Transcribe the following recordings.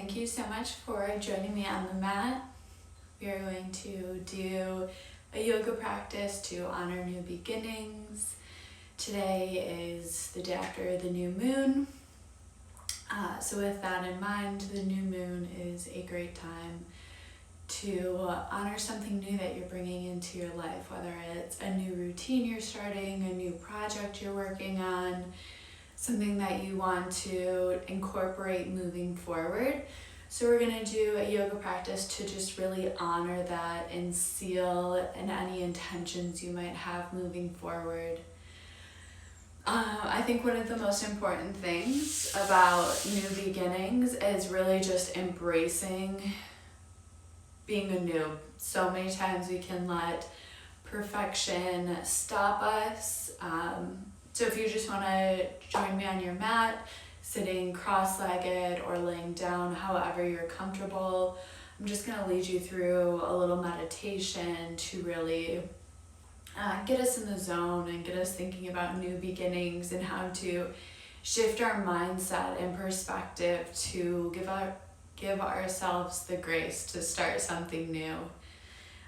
thank you so much for joining me on the mat. We are going to do a yoga practice to honor new beginnings. Today is the day after the new moon. So with that in mind, the new moon is a great time to honor something new that you're bringing into your life, whether it's a new routine you're starting, a new project you're working on, something that you want to incorporate moving forward. So we're going to do a yoga practice to just really honor that and seal in any intentions you might have moving forward. I think one of the most important things about new beginnings is really just embracing being a noob. So many times we can let perfection stop us. So if you just want to join me on your mat, sitting cross-legged or laying down, however you're comfortable, I'm just going to lead you through a little meditation to really get us in the zone and get us thinking about new beginnings and how to shift our mindset and perspective to give ourselves the grace to start something new.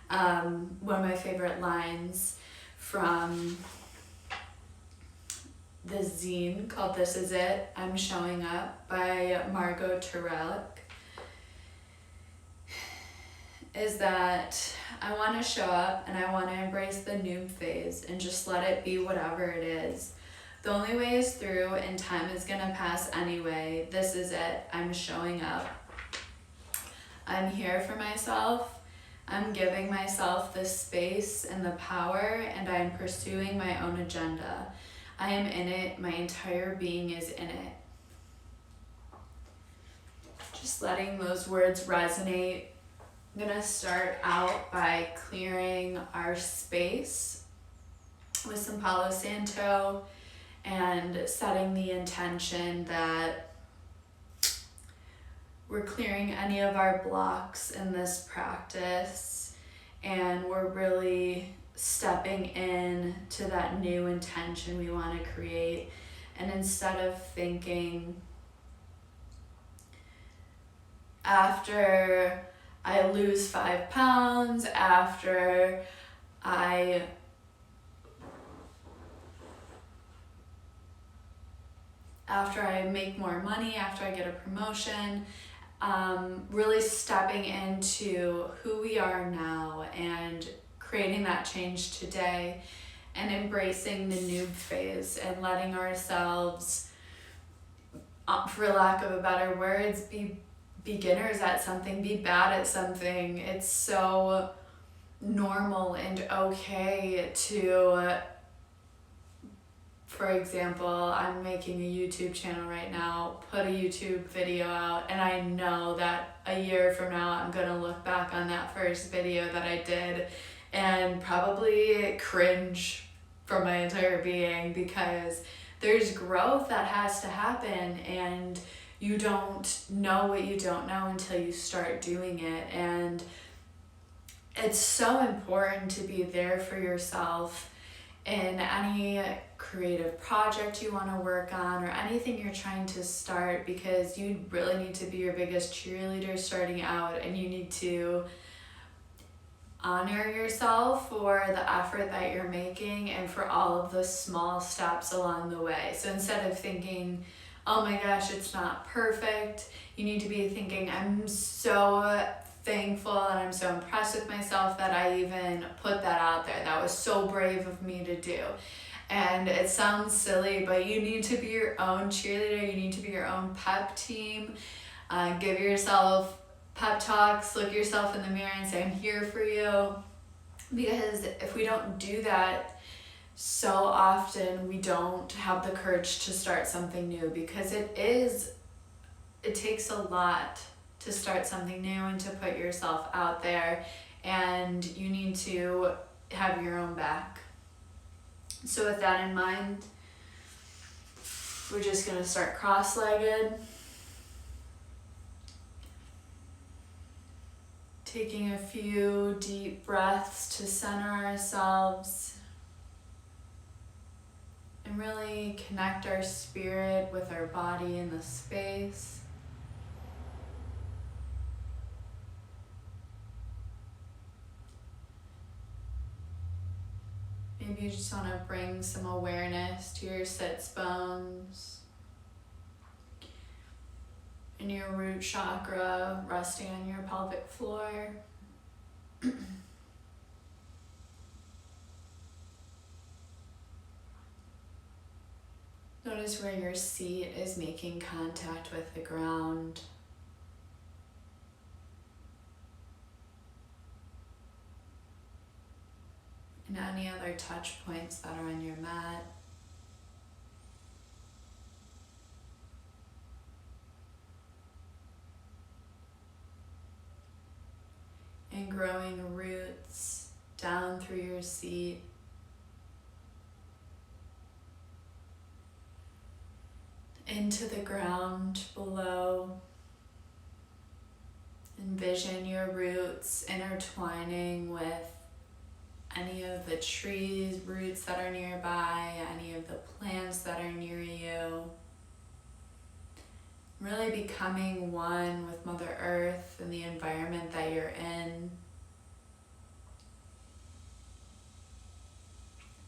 One of my favorite lines from the zine called This Is It, I'm Showing Up by Margot Turelic is that I want to show up and I want to embrace the noob phase and just let it be whatever it is. The only way is through and time is going to pass anyway. This is it. I'm showing up. I'm here for myself. I'm giving myself the space and the power, and I'm pursuing my own agenda. I am in it. My entire being is in it. Just letting those words resonate. I'm going to start out by clearing our space with some Palo Santo and setting the intention that we're clearing any of our blocks in this practice, and we're really stepping in to that new intention we want to create. And instead of thinking, after I lose 5 pounds, after I make more money, after I get a promotion, really stepping into who we are now and creating that change today and embracing the noob phase and letting ourselves, for lack of a better words, be beginners at something, be bad at something. It's so normal and okay to, for example, I'm making a YouTube channel right now, put a YouTube video out, and I know that a year from now I'm gonna look back on that first video that I did and probably cringe from my entire being, because there's growth that has to happen, and you don't know what you don't know until you start doing it. And it's so important to be there for yourself in any creative project you want to work on or anything you're trying to start, because you really need to be your biggest cheerleader starting out, and you need to honor yourself for the effort that you're making and for all of the small steps along the way. So instead of thinking, oh my gosh, it's not perfect, you need to be thinking, I'm so thankful and I'm so impressed with myself that I even put that out there. That was so brave of me to do. And it sounds silly, but you need to be your own cheerleader. You need to be your own pep team. Give yourself pep talks, look yourself in the mirror and say, I'm here for you. Because if we don't do that, so often we don't have the courage to start something new, because it takes a lot to start something new and to put yourself out there, and you need to have your own back. So with that in mind, we're just going to start cross-legged, taking a few deep breaths to center ourselves and really connect our spirit with our body in the space. Maybe you just want to bring some awareness to your sits bones and your root chakra resting on your pelvic floor. Notice where your seat is making contact with the ground. And any other touch points that are on your mat. And growing roots down through your seat. Into the ground below. Envision your roots intertwining with any of the trees, roots that are nearby, any of the plants that are near you. Really becoming one with Mother Earth and the environment that you're in.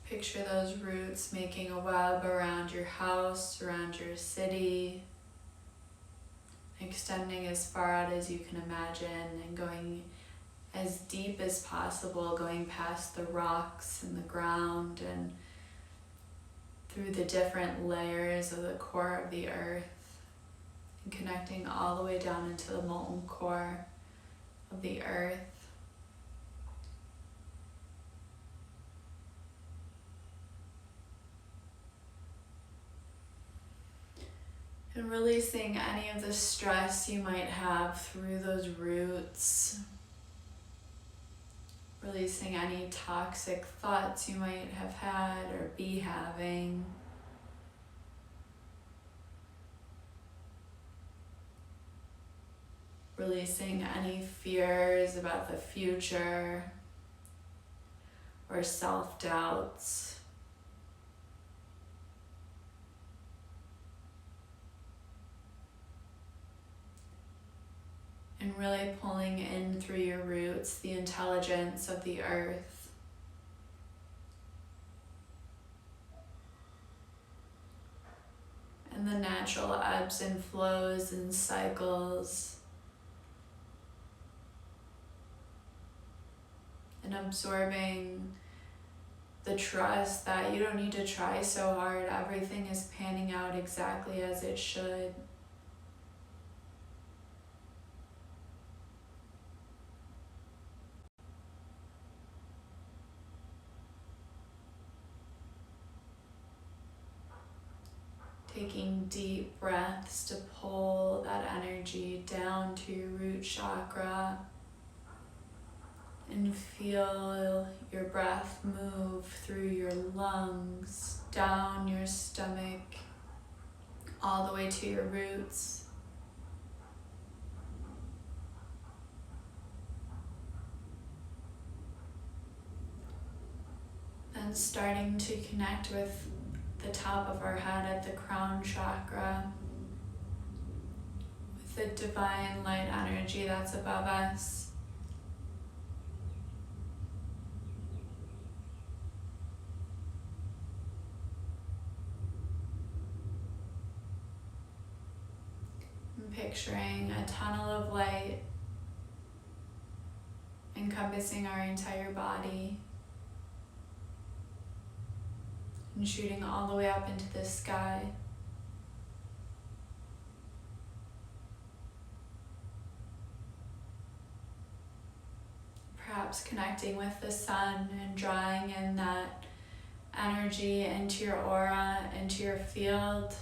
Picture those roots making a web around your house, around your city, extending as far out as you can imagine and going as deep as possible, going past the rocks and the ground and through the different layers of the core of the earth and connecting all the way down into the molten core of the earth. And releasing any of the stress you might have through those roots. Releasing any toxic thoughts you might have had or be having. Releasing any fears about the future or self-doubts. And really pulling in through your roots the intelligence of the earth. And the natural ebbs and flows and cycles. And absorbing the trust that you don't need to try so hard. Everything is panning out exactly as it should. Taking deep breaths to pull that energy down to your root chakra and feel your breath move through your lungs, down your stomach, all the way to your roots. Then starting to connect with the top of our head at the crown chakra, with the divine light energy that's above us. And picturing a tunnel of light encompassing our entire body. And shooting all the way up into the sky. Perhaps connecting with the sun and drawing in that energy into your aura, into your field.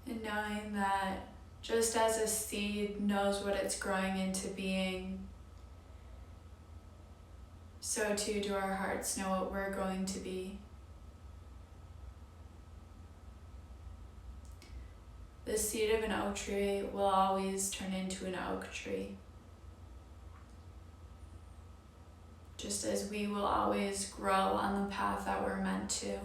And knowing that just as a seed knows what it's growing into being, so too do our hearts know what we're going to be. The seed of an oak tree will always turn into an oak tree. Just as we will always grow on the path that we're meant to. You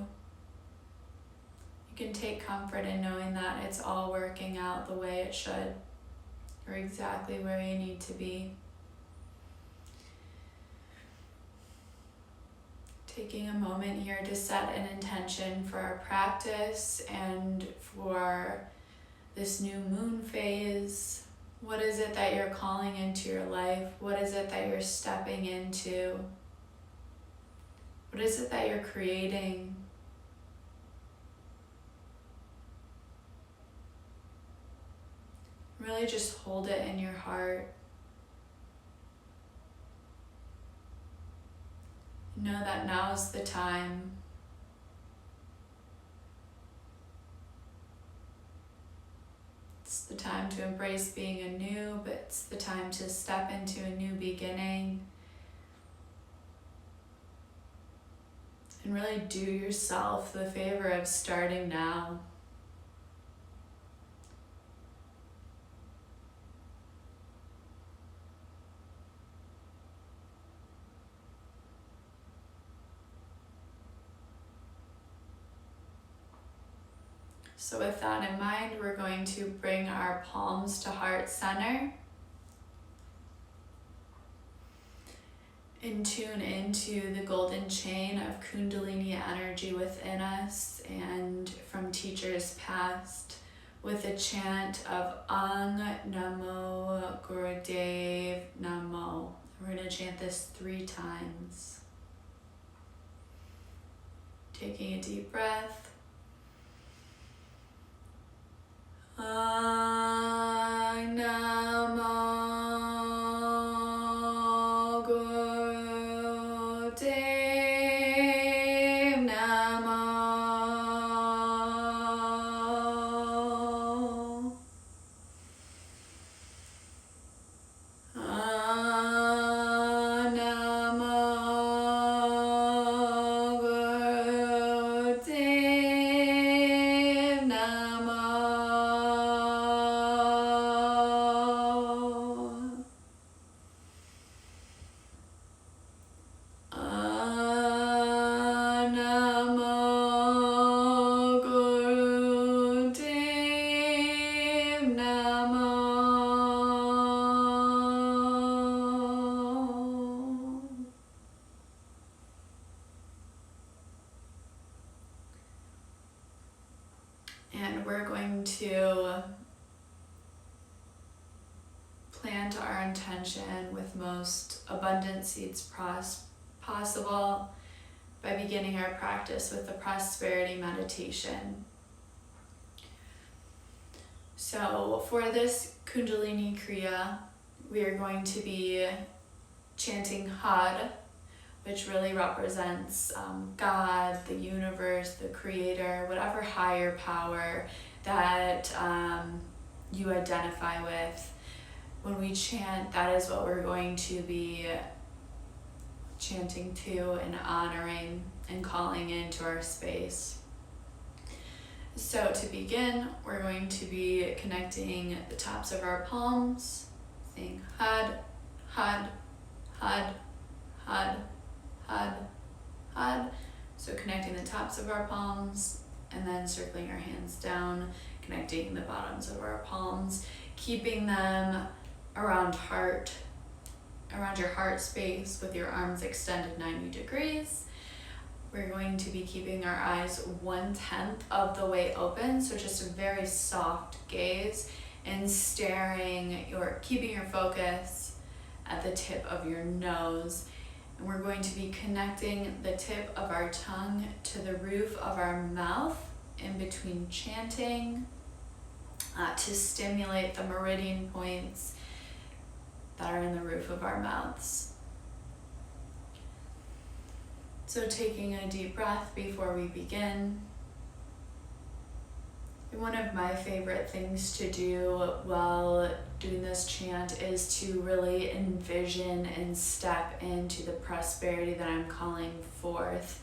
can take comfort in knowing that it's all working out the way it should. You're exactly where you need to be. Taking a moment here to set an intention for our practice and for this new moon phase. What is it that you're calling into your life? What is it that you're stepping into? What is it that you're creating? Really just hold it in your heart. Know that now's the time. It's the time to embrace being anew, but it's the time to step into a new beginning. And really do yourself the favor of starting now. So with that in mind, we're going to bring our palms to heart center and tune into the golden chain of Kundalini energy within us and from teachers past with a chant of Ang Namo Gurudev Namo. We're going to chant this 3 times. Taking a deep breath. Ang Namo Gurudev Namo. Ang Namo Gurudev Namo. And we're going to plant our intention with most abundant seeds possible by beginning our practice with the prosperity meditation. So for this Kundalini Kriya, we are going to be chanting Had, which really represents God, the universe, the creator, whatever higher power that you identify with. When we chant, that is what we're going to be chanting to and honoring and calling into our space. So to begin, we're going to be connecting the tops of our palms, saying Had, Had, Had, Had, Had, Had. So connecting the tops of our palms and then circling our hands down, connecting the bottoms of our palms, keeping them around your heart space with your arms extended 90 degrees. We're going to be keeping our eyes 1/10 of the way open, so just a very soft gaze and keeping your focus at the tip of your nose. And we're going to be connecting the tip of our tongue to the roof of our mouth in between chanting to stimulate the meridian points that are in the roof of our mouths. So taking a deep breath before we begin. One of my favorite things to do while doing this chant is to really envision and step into the prosperity that I'm calling forth.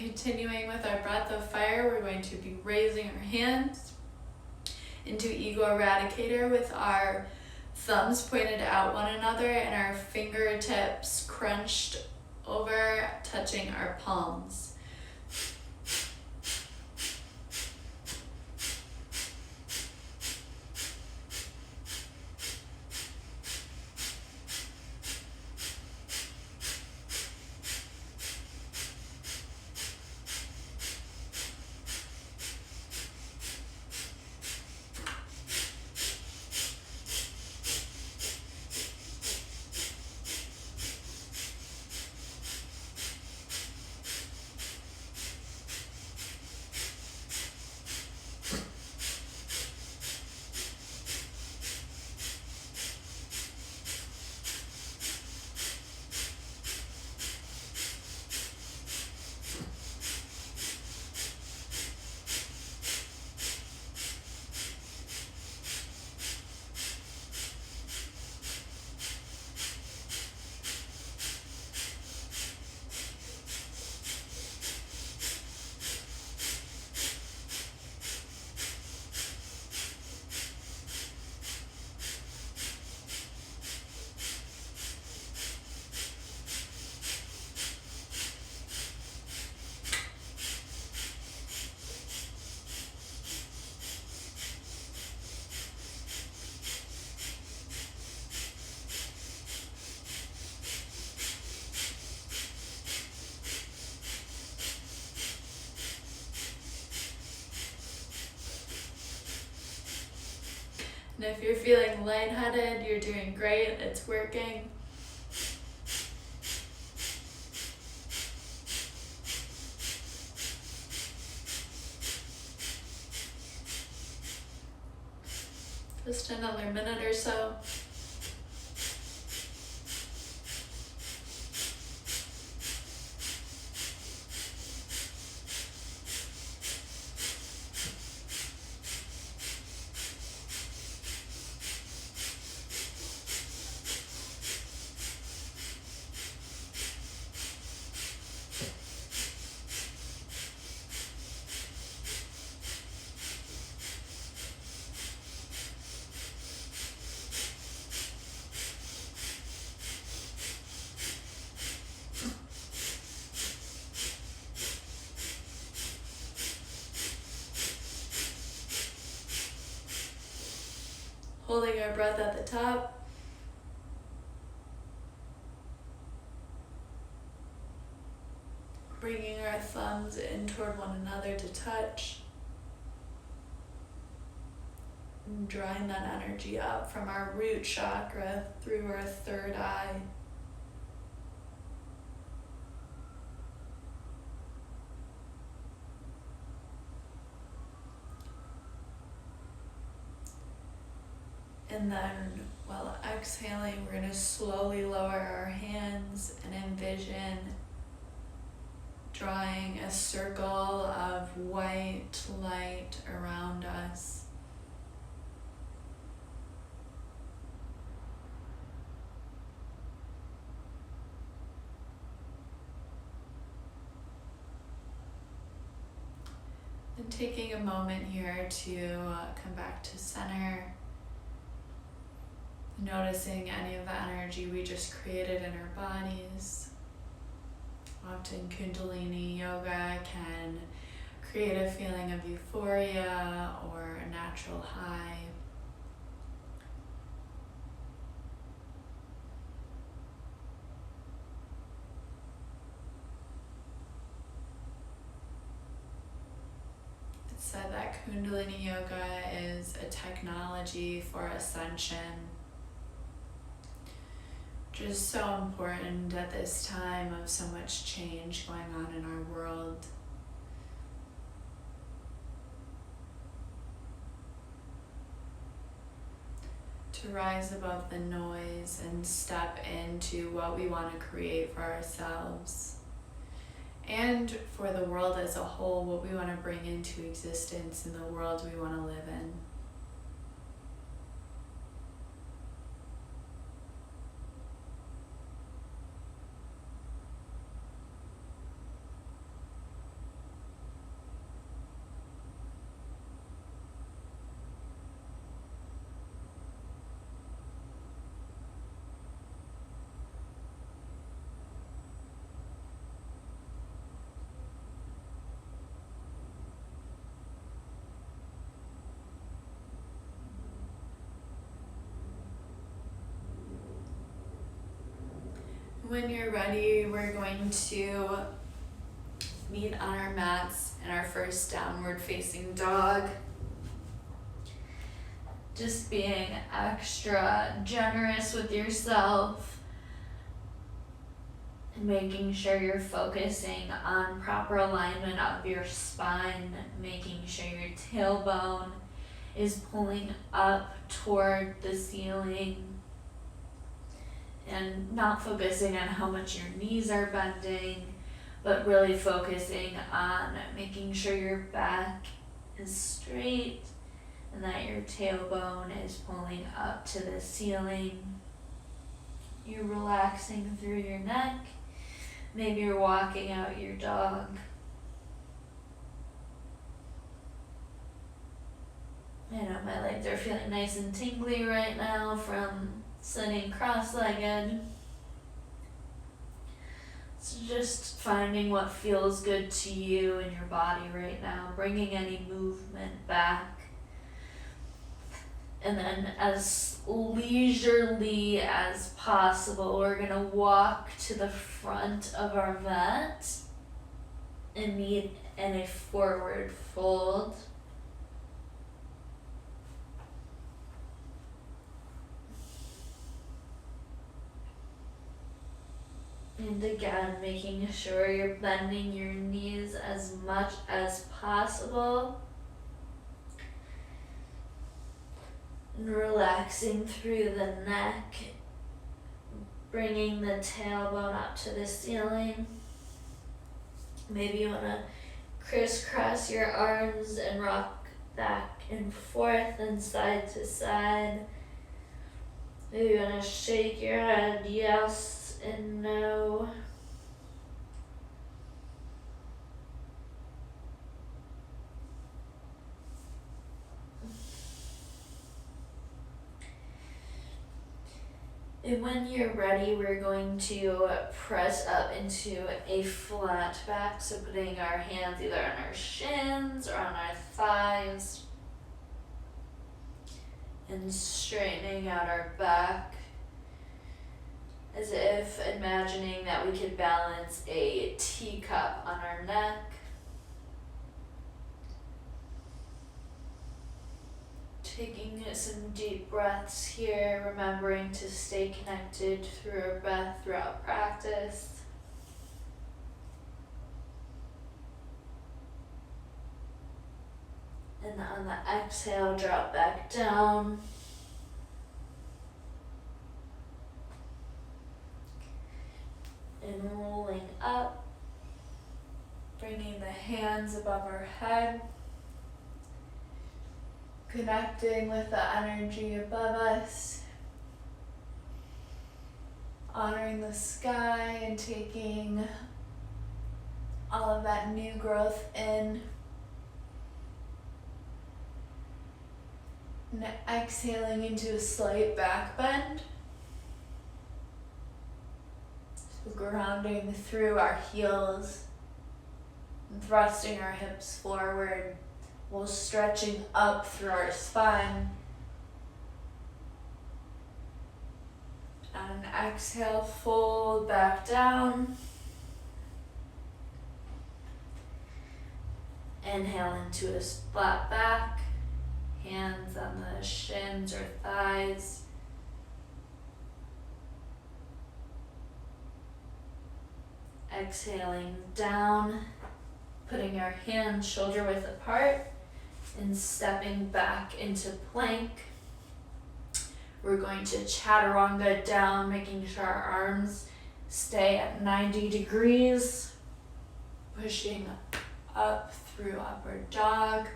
continuing with our breath of fire, we're going to be raising our hands into Ego Eradicator with our thumbs pointed at one another and our fingertips crunched over, touching our palms. And if you're feeling lightheaded, you're doing great, it's working. Just another minute or so. Holding our breath at the top. Bringing our thumbs in toward one another to touch. And drawing that energy up from our root chakra through our third eye. And then while exhaling, we're going to slowly lower our hands and envision drawing a circle of white light around us. And taking a moment here to come back to center. Noticing any of the energy we just created in our bodies. Often Kundalini yoga can create a feeling of euphoria or a natural high. It's said that Kundalini yoga is a technology for ascension. Which is so important at this time of so much change going on in our world. To rise above the noise and step into what we want to create for ourselves and for the world as a whole, what we want to bring into existence in the world we want to live in. When you're ready, we're going to meet on our mats in our first downward facing dog. Just being extra generous with yourself and making sure you're focusing on proper alignment of your spine, making sure your tailbone is pulling up toward the ceiling and not focusing on how much your knees are bending, but really focusing on making sure your back is straight and that your tailbone is pulling up to the ceiling. You're relaxing through your neck. Maybe you're walking out your dog. I know my legs are feeling nice and tingly right now from sitting cross-legged. So just finding what feels good to you in your body right now, bringing any movement back. And then as leisurely as possible, we're gonna walk to the front of our mat and meet in a forward fold. And again, making sure you're bending your knees as much as possible. And relaxing through the neck, bringing the tailbone up to the ceiling. Maybe you want to crisscross your arms and rock back and forth and side to side. Maybe you want to shake your head yes and no. And when you're ready, we're going to press up into a flat back. So putting our hands either on our shins or on our thighs and straightening out our back, as if imagining that we could balance a teacup on our neck. Taking some deep breaths here, remembering to stay connected through our breath throughout practice. And on the exhale, drop back down. And rolling up, bringing the hands above our head, connecting with the energy above us, honoring the sky and taking all of that new growth in. And exhaling into a slight back bend. So grounding through our heels and thrusting our hips forward while stretching up through our spine. And exhale, fold back down. Inhale into a flat back, hands on the shins or thighs. Exhaling down, putting our hands shoulder width apart and stepping back into plank. We're going to chaturanga down, making sure our arms stay at 90 degrees, pushing up through upward dog.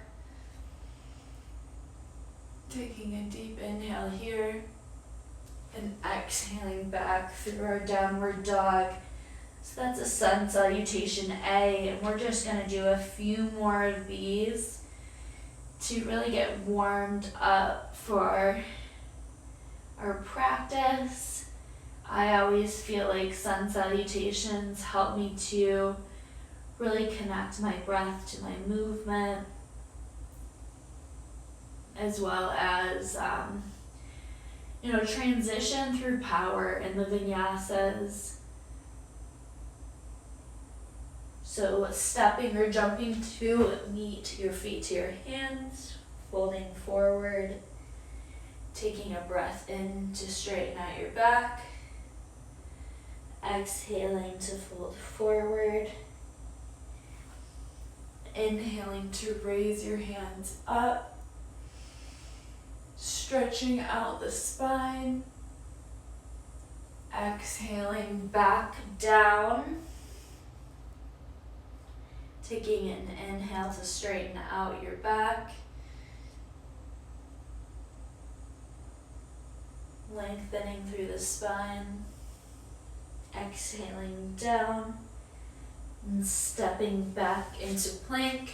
Taking a deep inhale here and exhaling back through our downward dog. So that's a sun salutation A, and we're just going to do a few more of these to really get warmed up for our practice. I always feel like sun salutations help me to really connect my breath to my movement, as well as transition through power in the vinyasas. So stepping or jumping to meet your feet to your hands, folding forward, taking a breath in to straighten out your back, exhaling to fold forward, inhaling to raise your hands up, stretching out the spine, exhaling back down, taking an inhale to straighten out your back, lengthening through the spine, exhaling down, and stepping back into plank,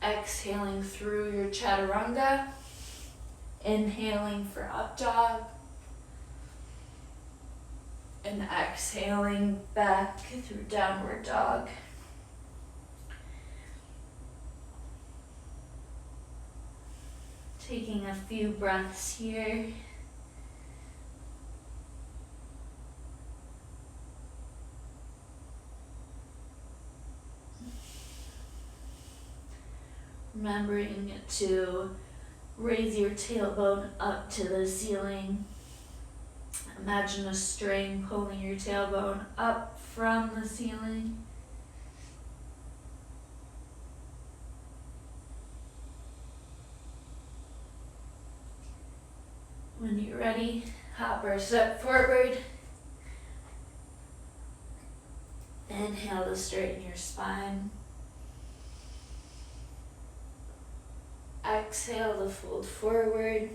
exhaling through your chaturanga, inhaling for up dog, and exhaling back through downward dog. Taking a few breaths here. Remembering to raise your tailbone up to the ceiling. Imagine a string pulling your tailbone up from the ceiling. When you're ready, hop or step forward. Inhale to straighten your spine. Exhale to fold forward.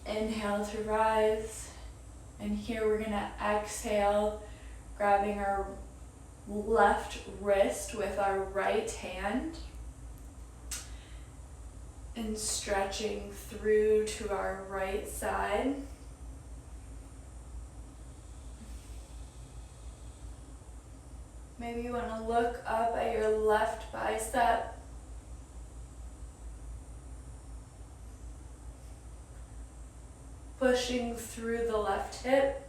Inhale to rise. And here we're gonna exhale, grabbing our left wrist with our right hand and stretching through to our right side. Maybe you want to look up at your left bicep. Pushing through the left hip.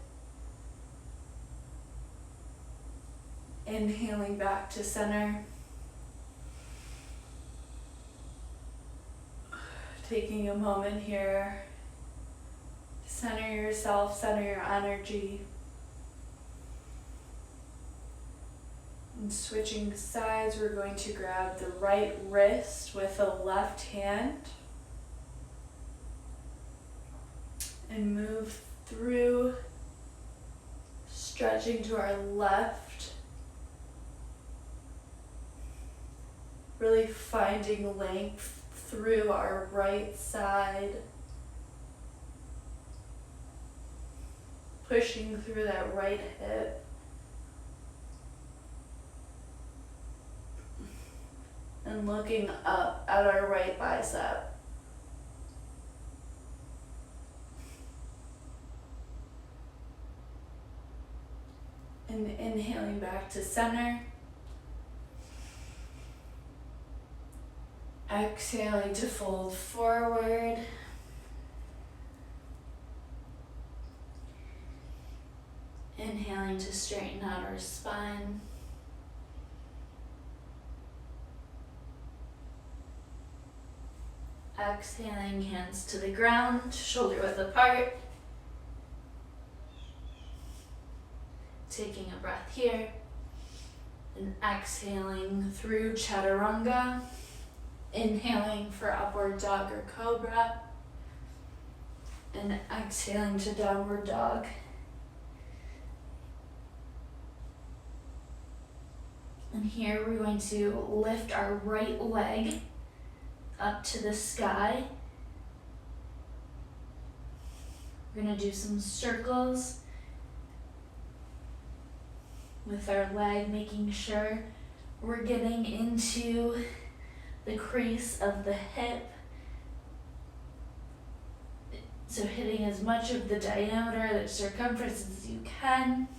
Inhaling back to center. Taking a moment here to center yourself, center your energy. And switching sides, we're going to grab the right wrist with the left hand and move through, stretching to our left, really finding length through our right side, pushing through that right hip. And looking up at our right bicep. And inhaling back to center. Exhaling to fold forward. Inhaling to straighten out our spine. Exhaling, hands to the ground, shoulder width apart. Taking a breath here. And exhaling through chaturanga. Inhaling for upward dog or cobra. And exhaling to downward dog. And here we're going to lift our right leg up to the sky. We're going to do some circles with our leg, making sure we're getting into the crease of the hip. So hitting as much of the diameter, the circumference as you can.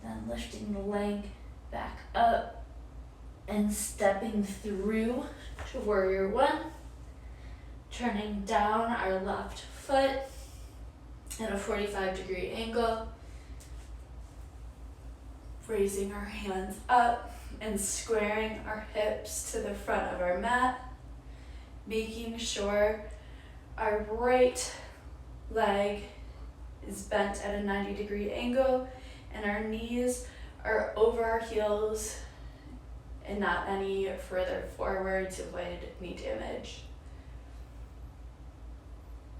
Then lifting the leg back up and stepping through to warrior one. Turning down our left foot at a 45-degree angle, raising our hands up and squaring our hips to the front of our mat, making sure our right leg is bent at a 90-degree angle and our knees are over our heels and not any further forward to avoid knee damage.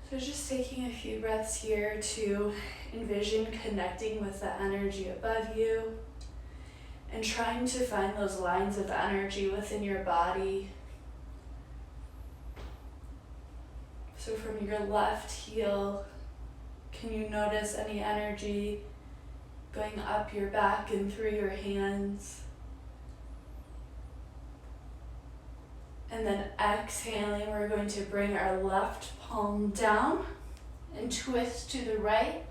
So just taking a few breaths here to envision connecting with the energy above you and trying to find those lines of energy within your body. So from your left heel, can you notice any energy going up your back and through your hands? And then exhaling, we're going to bring our left palm down and twist to the right,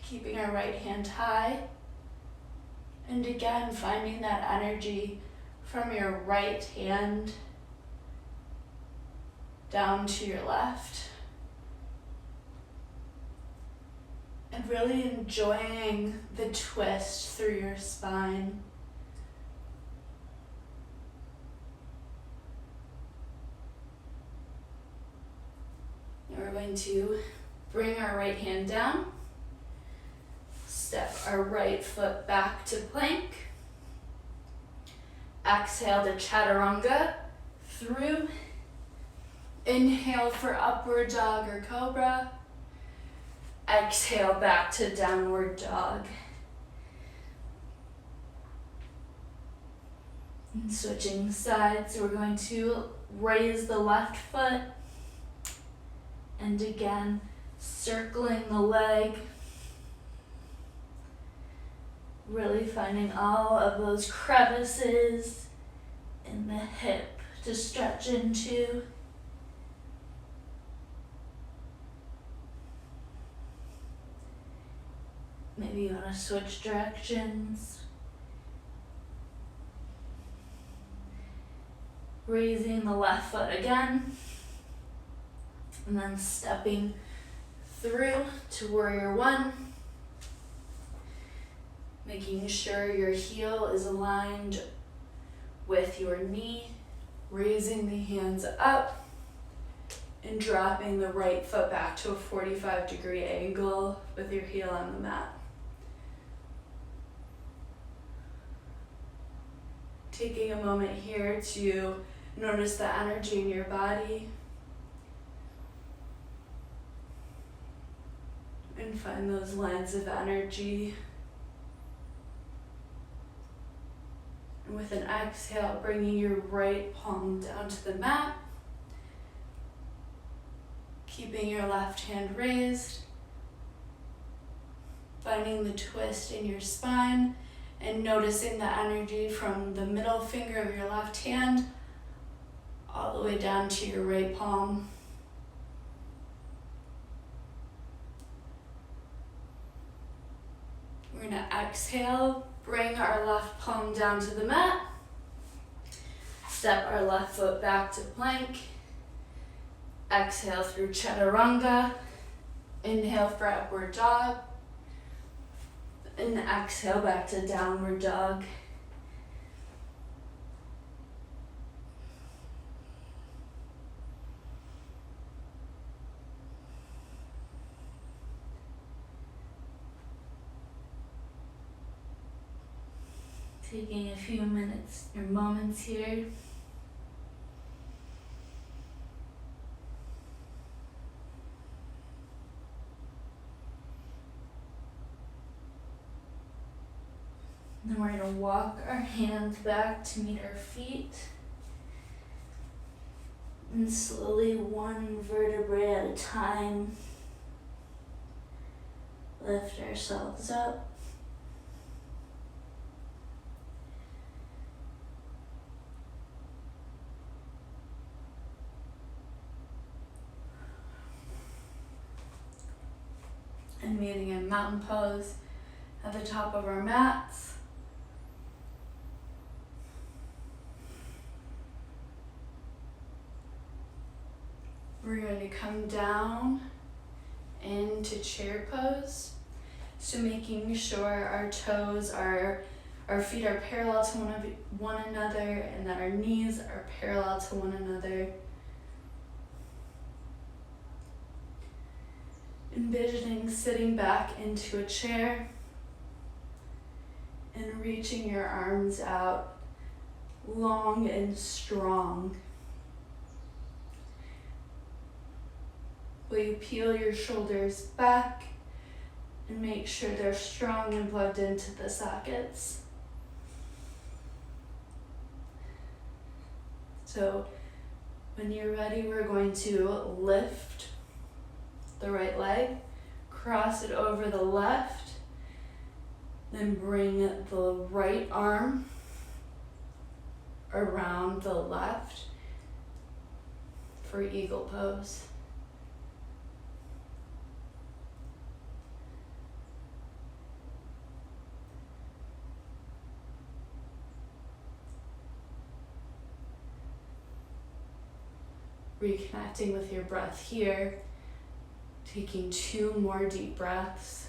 keeping our right hand high. And again, finding that energy from your right hand down to your left. And really enjoying the twist through your spine. And we're going to bring our right hand down, step our right foot back to plank, exhale to chaturanga through, inhale for upward dog or cobra, exhale back to downward dog. And switching sides, we're going to raise the left foot and again circling the leg, really finding all of those crevices in the hip to stretch into. Maybe you want to switch directions. Raising the left foot again. And then stepping through to warrior one. Making sure your heel is aligned with your knee. Raising the hands up and dropping the right foot back to a 45-degree angle with your heel on the mat. Taking a moment here to notice the energy in your body and find those lines of energy. And with an exhale, bringing your right palm down to the mat, keeping your left hand raised, finding the twist in your spine, and noticing the energy from the middle finger of your left hand all the way down to your right palm. We're gonna exhale, bring our left palm down to the mat, step our left foot back to plank, exhale through chaturanga, inhale for upward dog, and exhale back to downward dog. Taking a few minutes or moments here. Then we're going to walk our hands back to meet our feet. And slowly, one vertebrae at a time, lift ourselves up. And meeting in mountain pose at the top of our mats. We're going to come down into into chair pose. So making sure our feet are parallel to one another and that our knees are parallel to one another. Envisioning sitting back into a chair and reaching your arms out long and strong. Will you peel your shoulders back and make sure they're strong and plugged into the sockets? So when you're ready, we're going to lift the right leg, cross it over the left, then bring the right arm around the left for eagle pose. Reconnecting with your breath here, taking 2 more deep breaths.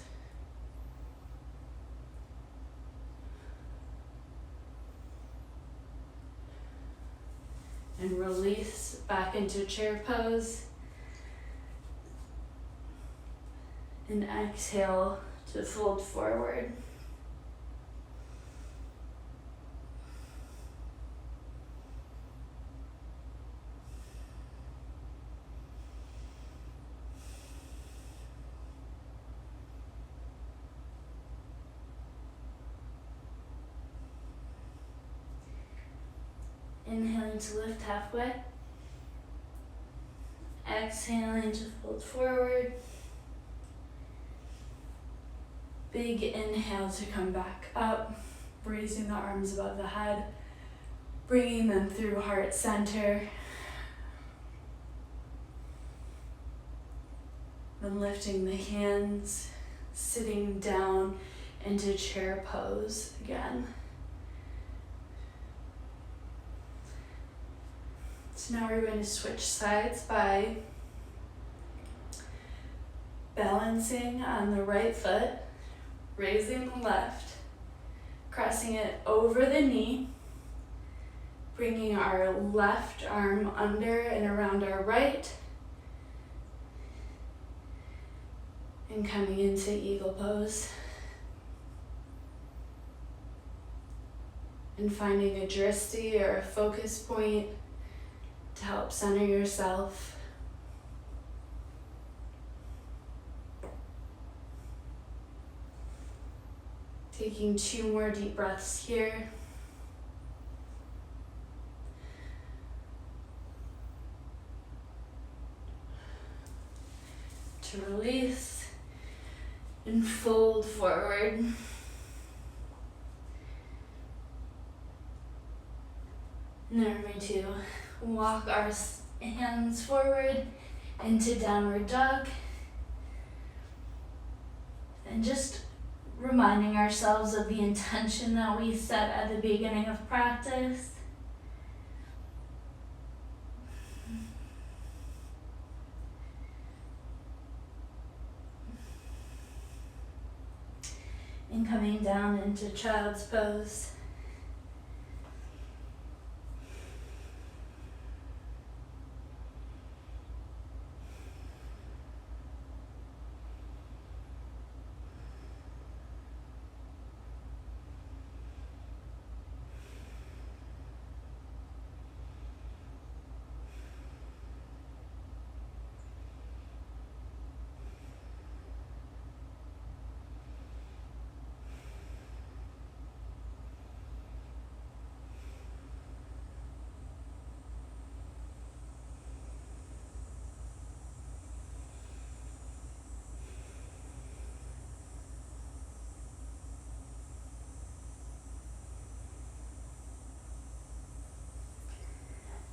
And release back into chair pose. And exhale to fold forward. Inhaling to lift halfway. Exhaling to fold forward. Big inhale to come back up, raising the arms above the head, bringing them through heart center. Then lifting the hands, sitting down into chair pose again. So now we're going to switch sides by balancing on the right foot, raising the left, crossing it over the knee, bringing our left arm under and around our right, and coming into eagle pose. And finding a drishti or a focus point to help center yourself. Taking 2 more deep breaths here. To release and fold forward. And then we're going to walk our hands forward into downward dog. And just reminding ourselves of the intention that we set at the beginning of practice. And coming down into child's pose.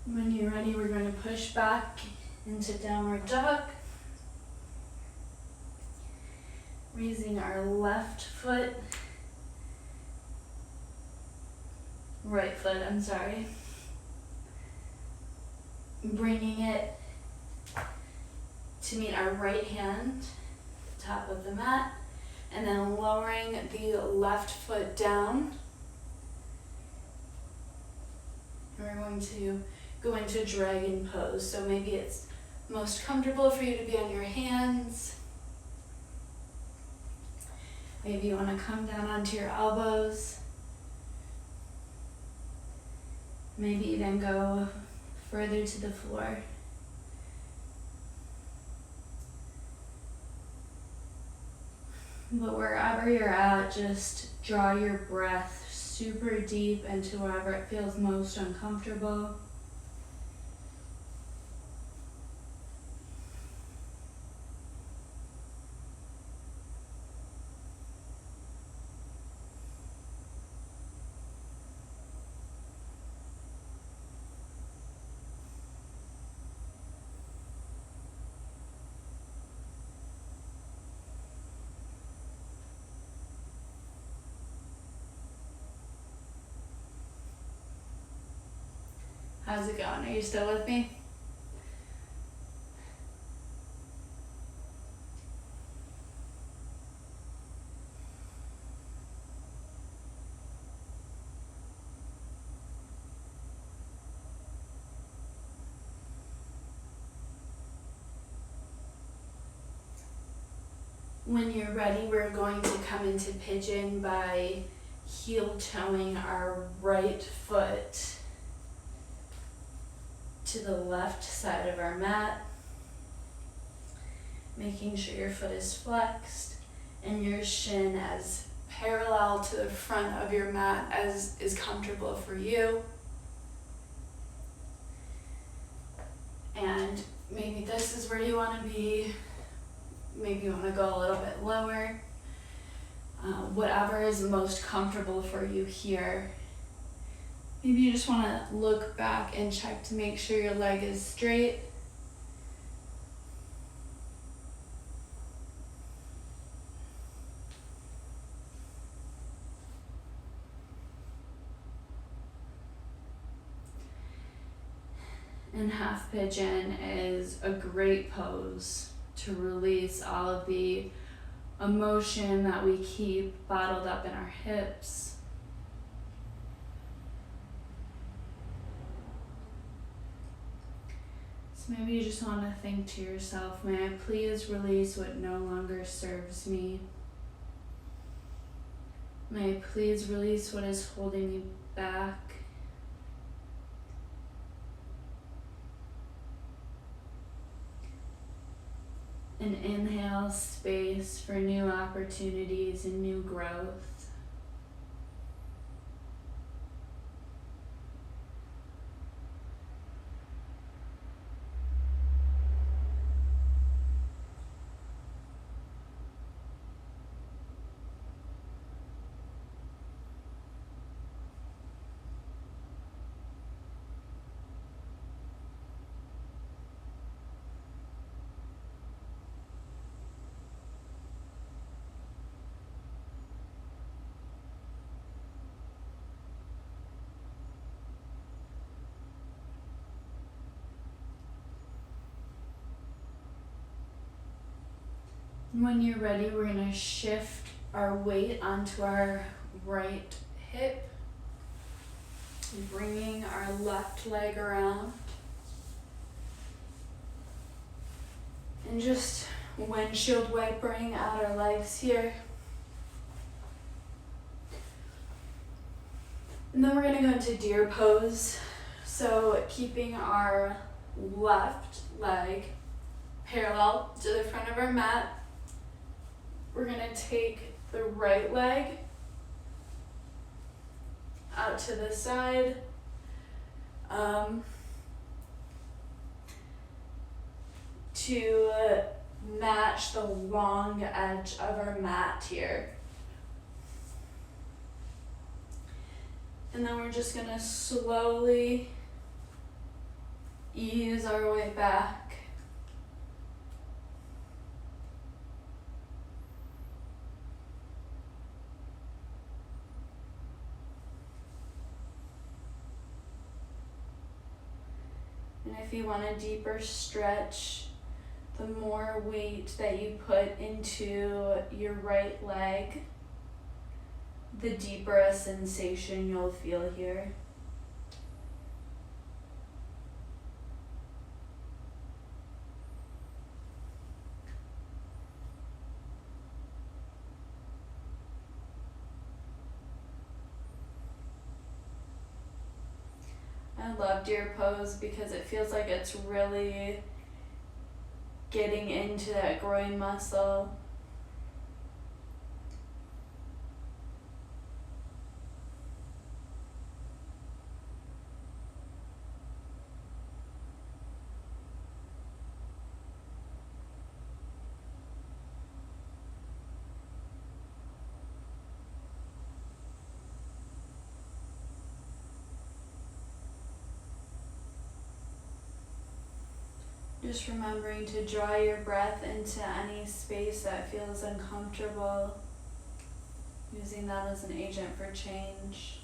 When you're ready, we're going to push back into downward dog. Raising our left foot, right foot, Bringing it to meet our right hand top of the mat, and then lowering the left foot down. We're going to go into dragon pose. So maybe it's most comfortable for you to be on your hands. Maybe you want to come down onto your elbows. Maybe even go further to the floor. But wherever you're at, just draw your breath super deep into wherever it feels most uncomfortable. How's it going? Are you still with me? When you're ready, we're going to come into pigeon by heel toeing our right foot to the left side of our mat, making sure your foot is flexed and your shin as parallel to the front of your mat as is comfortable for you. And maybe this is where you want to be. Maybe you want to go a little bit lower. Whatever is most comfortable for you here. Maybe you just want to look back and check to make sure your leg is straight. And half pigeon is a great pose to release all of the emotion that we keep bottled up in our hips. So maybe you just want to think to yourself, may I please release what no longer serves me? May I please release what is holding me back? And inhale space for new opportunities and new growth. When you're ready, we're going to shift our weight onto our right hip, bringing our left leg around. And just windshield wipering out our legs here. And then we're going to go into deer pose. So keeping our left leg parallel to the front of our mat. We're going to take the right leg out to the side. To match the long edge of our mat here. And then we're just going to slowly ease our way back. And if you want a deeper stretch, the more weight that you put into your right leg, the deeper a sensation you'll feel here. I love deer pose because it feels like it's really getting into that groin muscle. Just remembering to draw your breath into any space that feels uncomfortable, using that as an agent for change.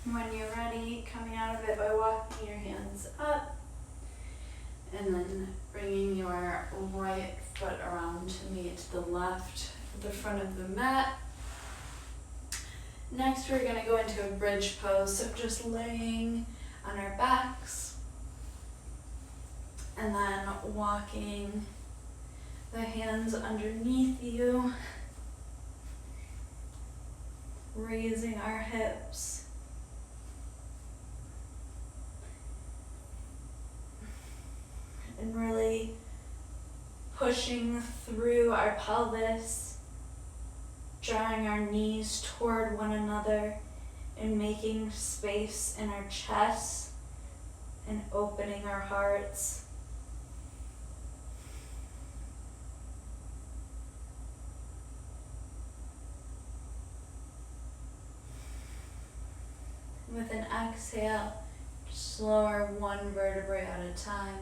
When you're ready, coming out of it by walking your hands up and then bringing your right foot around to meet the left at the front of the mat. Next, we're going to go into a bridge pose, so just laying on our backs and then walking the hands underneath you, raising our hips. And really pushing through our pelvis, drawing our knees toward one another and making space in our chest and opening our hearts. With an exhale, just lower one vertebrae at a time.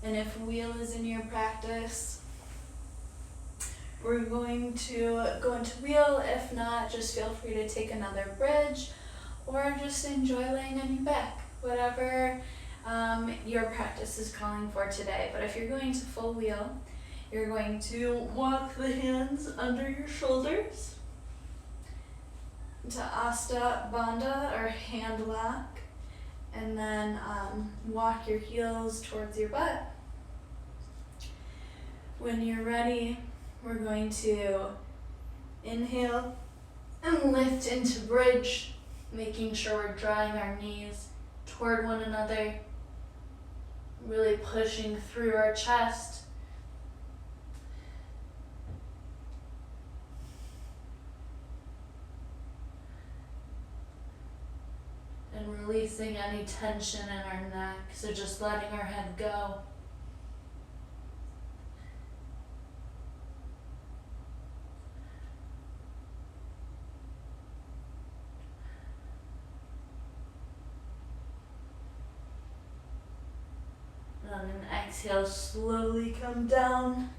And if wheel is in your practice, we're going to go into wheel. If not, just feel free to take another bridge or just enjoy laying on your back, whatever your practice is calling for today. But if you're going to full wheel, you're going to walk the hands under your shoulders to Asta Bandha or hand lock, and then walk your heels towards your butt. When you're ready, we're going to inhale and lift into bridge, making sure we're drawing our knees toward one another, really pushing through our chest. And releasing any tension in our neck, so just letting our head go. And on an exhale, slowly come down.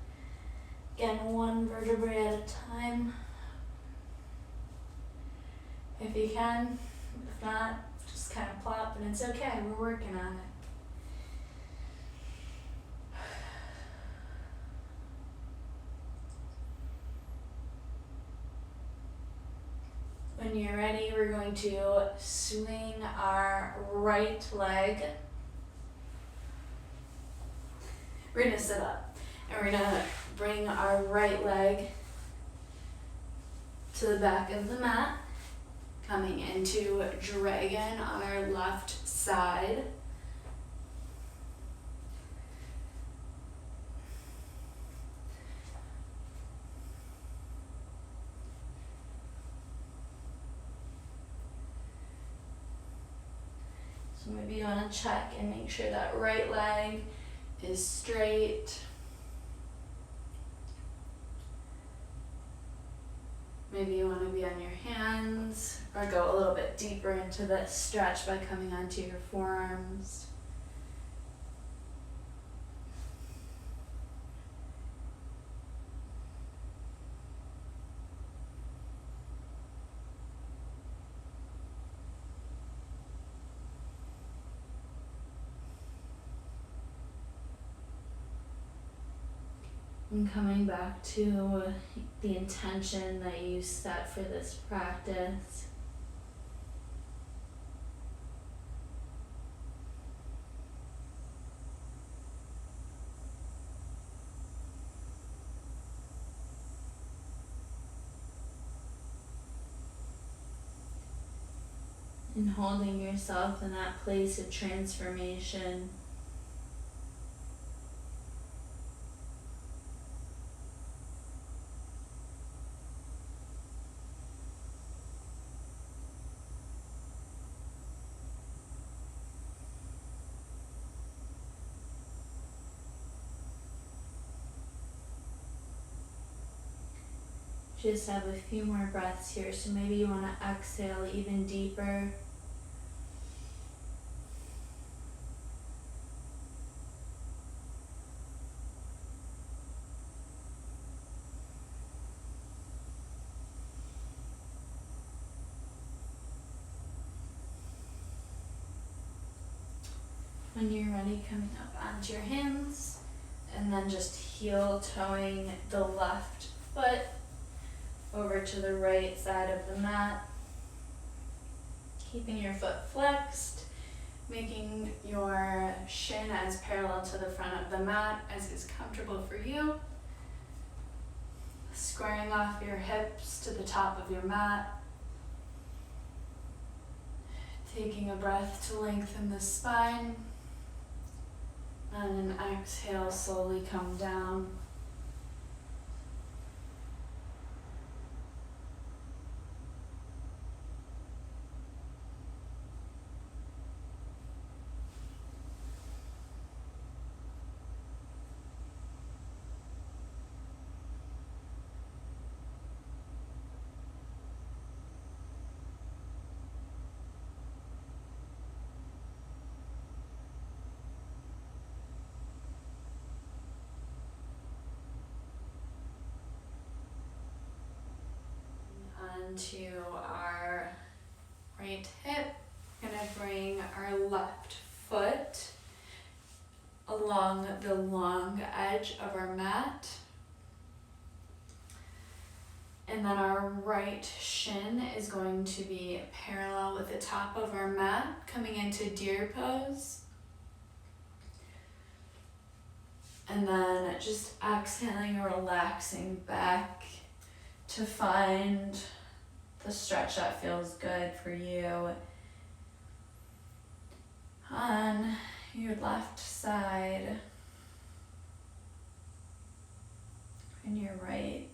Again, one vertebrae at a time. If you can, if not, just kind of plop, and it's okay, we're working on it. When you're ready, we're going to swing our right leg. We're gonna sit up, and we're gonna bring our right leg to the back of the mat, coming into dragon on our left side. So maybe you want to check and make sure that right leg is straight. Maybe you want to be on your hands or go a little bit deeper into the stretch by coming onto your forearms. And coming back to the intention that you set for this practice. And holding yourself in that place of transformation. Just have a few more breaths here, so maybe you want to exhale even deeper. When you're ready, coming up onto your hands, and then just heel toeing the left foot over to the right side of the mat. Keeping your foot flexed, making your shin as parallel to the front of the mat as is comfortable for you. Squaring off your hips to the top of your mat. Taking a breath to lengthen the spine. And an exhale, slowly come down. Onto our right hip, we're gonna bring our left foot along the long edge of our mat. And then our right shin is going to be parallel with the top of our mat, coming into deer pose. And then just exhaling, relaxing back to find the stretch that feels good for you on your left side and your right.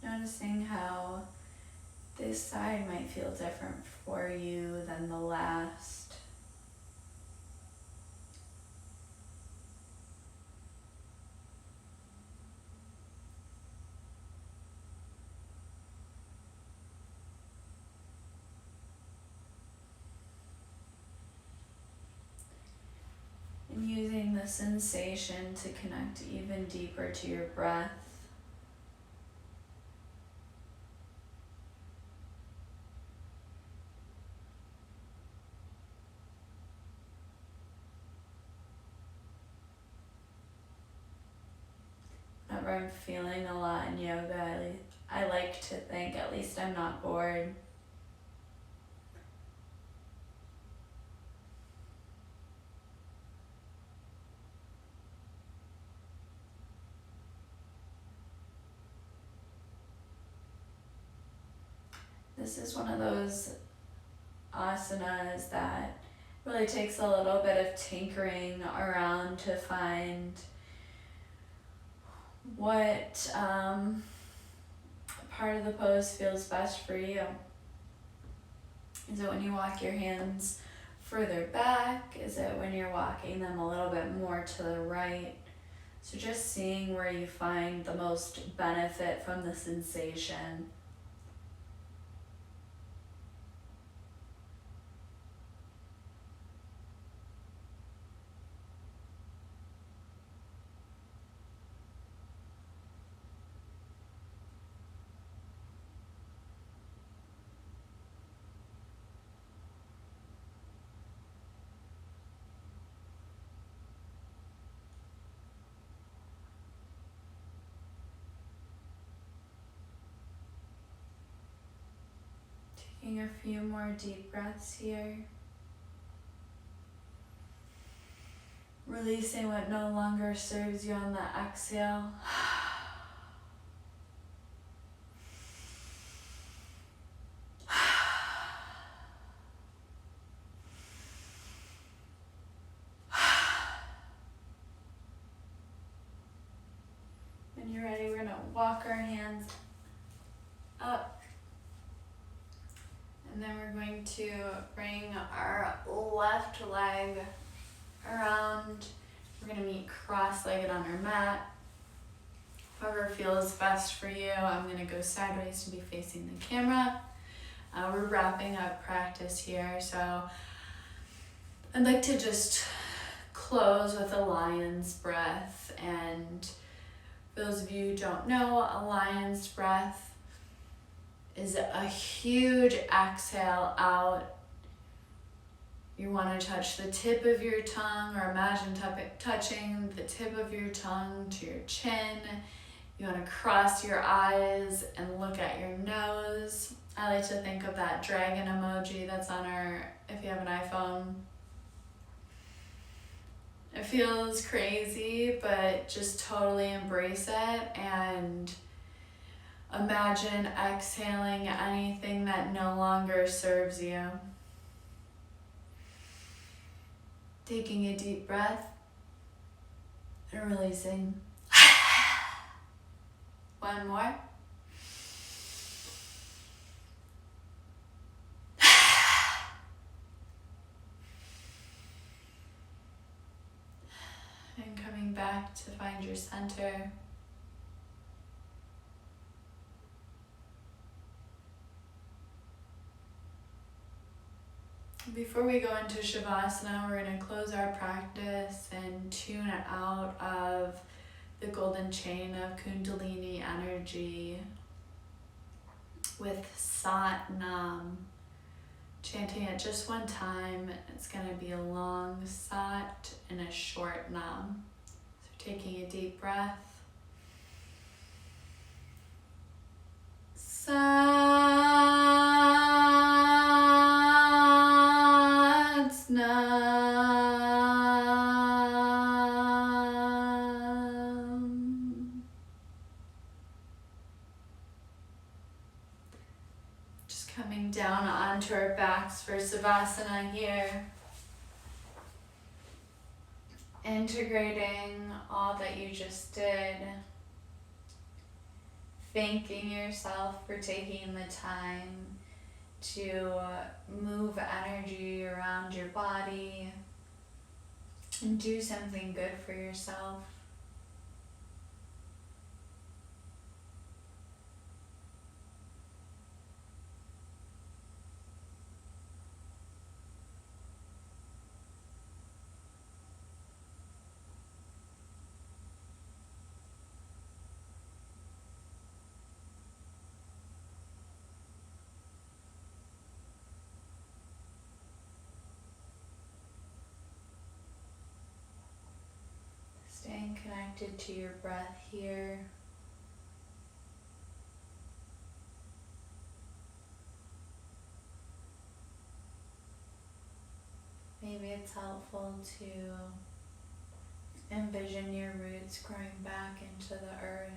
Noticing how this side might feel different for you than the last. And using the sensation to connect even deeper to your breath. Whenever aren't feeling a lot in yoga. I like to think at least I'm not bored. This is one of those asanas that really takes a little bit of tinkering around to find what part of the pose feels best for you. Is it when you walk your hands further back? Is it when you're walking them a little bit more to the right? So just seeing where you find the most benefit from the sensation. Taking a few more deep breaths here. Releasing what no longer serves you on the exhale. When you're ready, we're going to walk our hands up. And then we're going to bring our left leg around. We're going to meet cross-legged on our mat. Whatever feels best for you. I'm going to go sideways to be facing the camera. We're wrapping up practice here, so I'd like to just close with a lion's breath. And for those of you who don't know, a lion's breath is a huge exhale out. You want to touch the tip of your tongue, or imagine touching the tip of your tongue to your chin. You want to cross your eyes and look at your nose. I like to think of that dragon emoji that's on if you have an iPhone. It feels crazy, but just totally embrace it and imagine exhaling anything that no longer serves you. Taking a deep breath and releasing. One more. And coming back to find your center. Before we go into Shavasana, we're going to close our practice and tune it out of the golden chain of Kundalini energy with Sat Nam. Chanting it just one time. It's going to be a long Sat and a short Nam. So taking a deep breath. Just coming down onto our backs for Savasana here. Integrating all that you just did. Thanking yourself for taking the time to move energy around your body and do something good for yourself. Staying connected to your breath here. Maybe it's helpful to envision your roots growing back into the earth.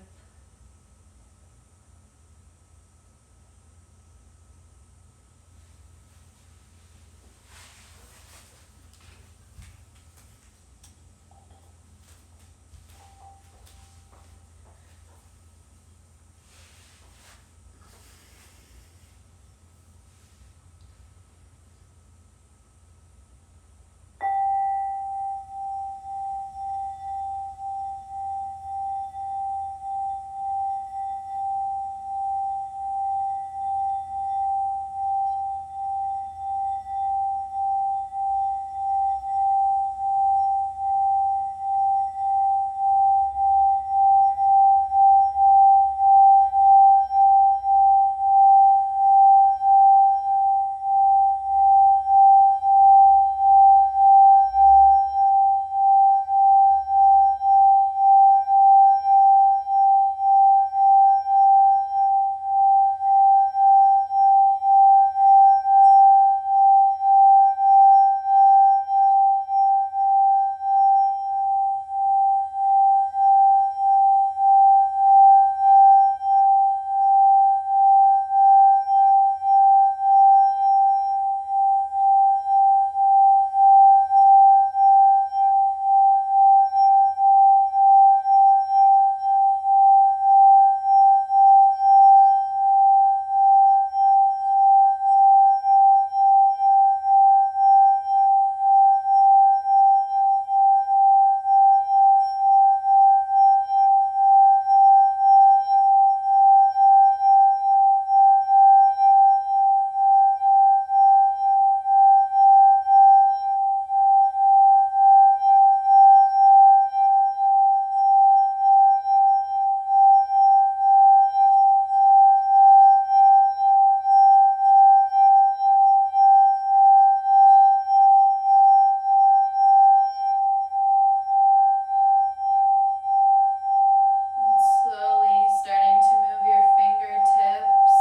Slowly starting to move your fingertips,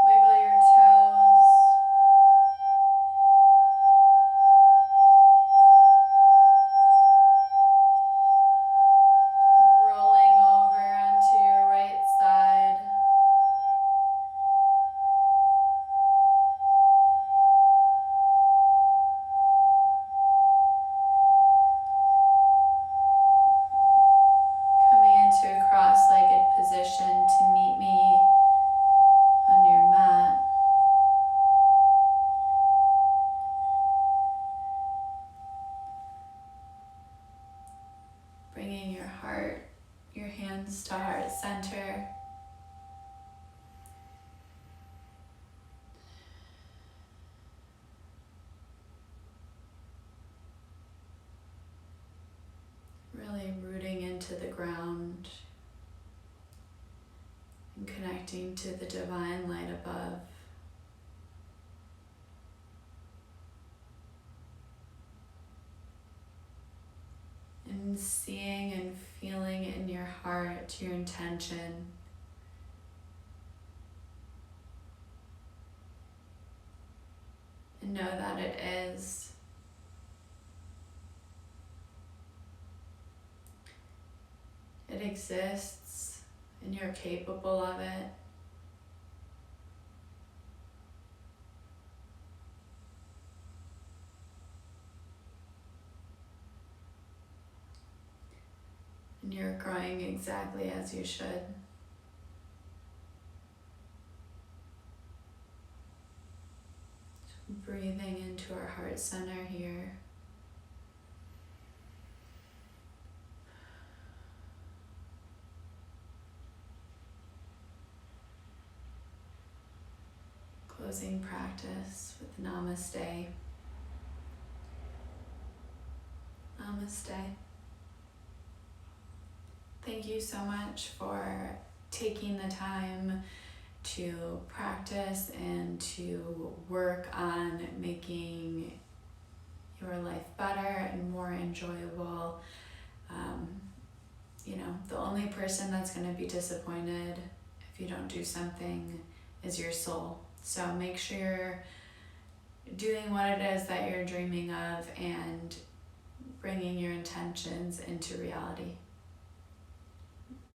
wiggle your toes, rolling over onto your right side. Coming into a cross-legged position to meet me on your mat. Bringing your heart, your hands to heart center. Really rooting into the ground and connecting to the divine light above. And seeing and feeling in your heart your intention. And know that it is. It exists and you're capable of it. And you're growing exactly as you should. Breathing into our heart center here. Closing practice with Namaste. Namaste. Thank you so much for taking the time to practice and to work on making your life better and more enjoyable. The only person that's going to be disappointed if you don't do something is your soul. So make sure doing what it is that you're dreaming of and bringing your intentions into reality.